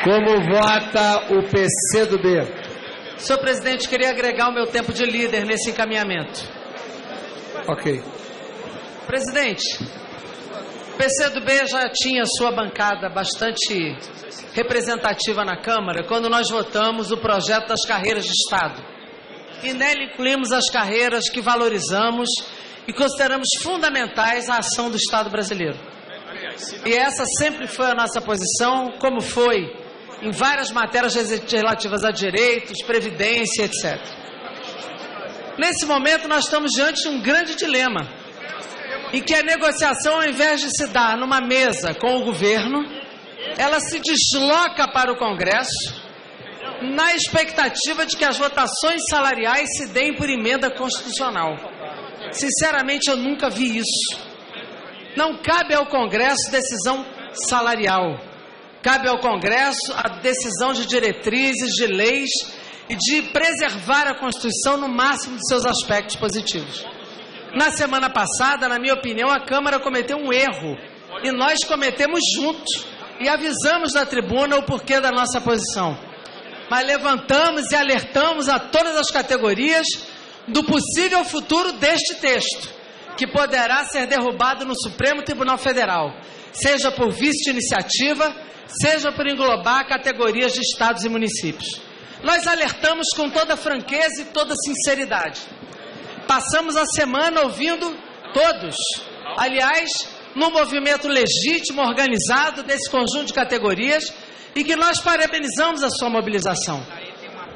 Como vota o PCdoB? Senhor presidente, queria agregar o meu tempo de líder nesse encaminhamento. Ok. Presidente, o PCdoB já tinha sua bancada bastante representativa na Câmara quando nós votamos o projeto das carreiras de Estado. E nele incluímos as carreiras que valorizamos e consideramos fundamentais à ação do Estado brasileiro. E essa sempre foi a nossa posição, como foi em várias matérias relativas a direitos, previdência, etc. Nesse momento nós estamos diante de um grande dilema, em que a negociação, ao invés de se dar numa mesa com o governo, ela se desloca para o Congresso, na expectativa de que as votações salariais se deem por emenda constitucional. Sinceramente, eu nunca vi isso. Não cabe ao Congresso decisão salarial. Cabe ao Congresso a decisão de diretrizes, de leis e de preservar a Constituição no máximo de seus aspectos positivos. Na semana passada, na minha opinião, a Câmara cometeu um erro e nós cometemos juntos e avisamos na tribuna o porquê da nossa posição. Mas levantamos e alertamos a todas as categorias do possível futuro deste texto, que poderá ser derrubado no Supremo Tribunal Federal, seja por vício de iniciativa, seja por englobar categorias de estados e municípios. Nós alertamos com toda franqueza e toda sinceridade. Passamos a semana ouvindo todos, aliás, num movimento legítimo, organizado desse conjunto de categorias, e que nós parabenizamos a sua mobilização.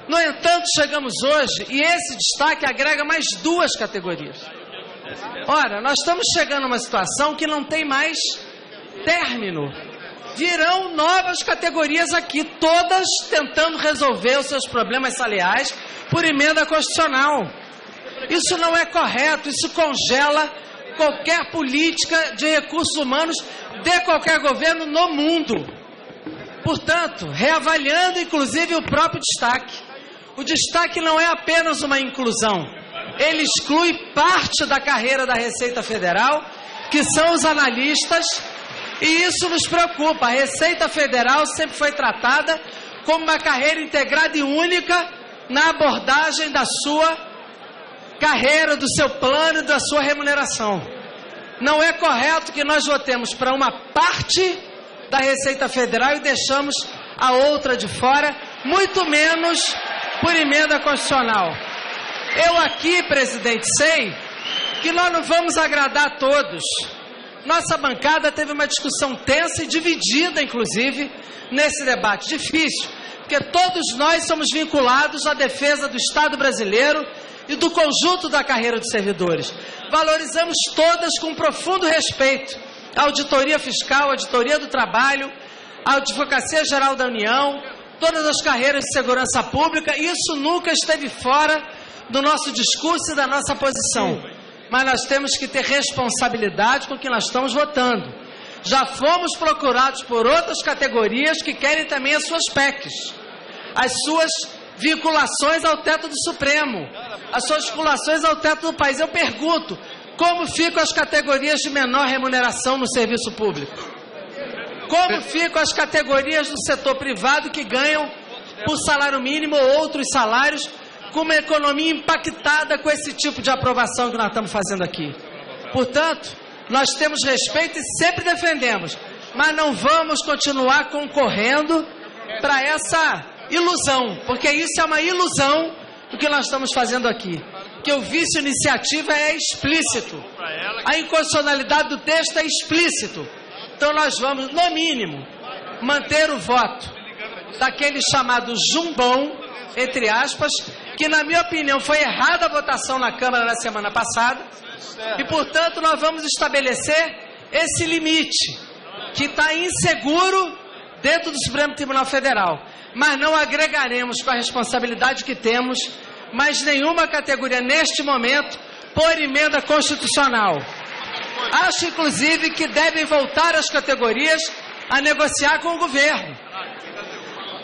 No entanto, chegamos hoje, e esse destaque agrega mais duas categorias. Ora, nós estamos chegando a uma situação que não tem mais término. Virão novas categorias aqui, todas tentando resolver os seus problemas salariais por emenda constitucional. Isso não é correto, isso congela qualquer política de recursos humanos de qualquer governo no mundo. Portanto, reavaliando inclusive o próprio destaque. O destaque não é apenas uma inclusão. Ele exclui parte da carreira da Receita Federal, que são os analistas, e isso nos preocupa. A Receita Federal sempre foi tratada como uma carreira integrada e única na abordagem da sua carreira, do seu plano e da sua remuneração. Não é correto que nós votemos para uma parte da Receita Federal e deixamos a outra de fora, muito menos por emenda constitucional. Eu aqui, presidente, sei que nós não vamos agradar a todos. Nossa bancada teve uma discussão tensa e dividida, inclusive, nesse debate. Difícil, porque todos nós somos vinculados à defesa do Estado brasileiro e do conjunto da carreira dos servidores. Valorizamos todas com profundo respeito. A Auditoria Fiscal, a Auditoria do Trabalho, a Advocacia Geral da União, todas as carreiras de segurança pública. Isso nunca esteve fora do nosso discurso e da nossa posição. Mas nós temos que ter responsabilidade com o que nós estamos votando. Já fomos procurados por outras categorias que querem também as suas PECs, as suas vinculações ao teto do Supremo, as suas vinculações ao teto do país. Eu pergunto, como ficam as categorias de menor remuneração no serviço público? Como ficam as categorias do setor privado que ganham por salário mínimo ou outros salários, com uma economia impactada com esse tipo de aprovação que nós estamos fazendo aqui? Portanto, nós temos respeito e sempre defendemos, mas não vamos continuar concorrendo para essa ilusão, porque isso é uma ilusão do que nós estamos fazendo aqui. Que o vício iniciativa é explícito, a inconstitucionalidade do texto é explícito. Então nós vamos, no mínimo, manter o voto daquele chamado jumbão, entre aspas, que na minha opinião foi errada a votação na Câmara na semana passada, e portanto nós vamos estabelecer esse limite, que está inseguro dentro do Supremo Tribunal Federal, mas não agregaremos com a responsabilidade que temos mais nenhuma categoria neste momento por emenda constitucional. Acho inclusive que devem voltar as categorias a negociar com o governo.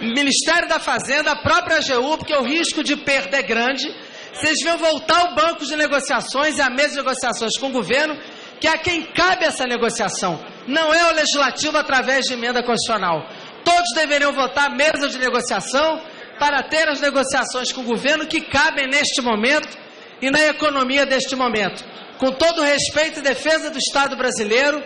Ministério da Fazenda, a própria AGU, porque o risco de perda é grande. Vocês vão voltar ao banco de negociações e à mesa de negociações com o governo, que é a quem cabe essa negociação. não é o legislativo através de emenda constitucional. Todos deveriam votar mesa de negociação para ter as negociações com o governo que cabem neste momento e na economia deste momento. Com todo o respeito e defesa do Estado brasileiro,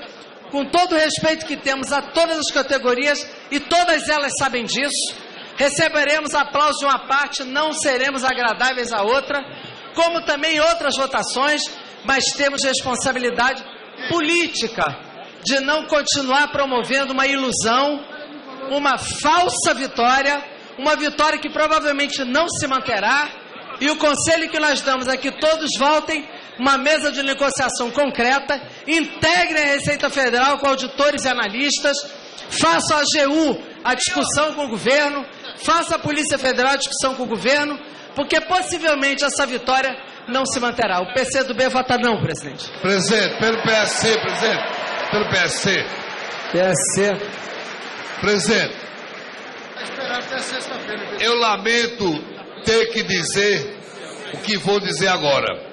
com todo o respeito que temos a todas as categorias, e todas elas sabem disso, receberemos aplausos de uma parte, não seremos agradáveis à outra, como também em outras votações, mas temos responsabilidade política de não continuar promovendo uma ilusão, uma falsa vitória, uma vitória que provavelmente não se manterá, e o conselho que nós damos é que todos voltem uma mesa de negociação concreta, integrem a Receita Federal com auditores e analistas, façam a AGU a discussão com o governo, faça a Polícia Federal a discussão com o governo, porque possivelmente essa vitória não se manterá. O PCdoB vota não, presidente. Presidente, pelo PSC, presidente, pelo PSC. PSC. Presidente, eu lamento ter que dizer o que vou dizer agora.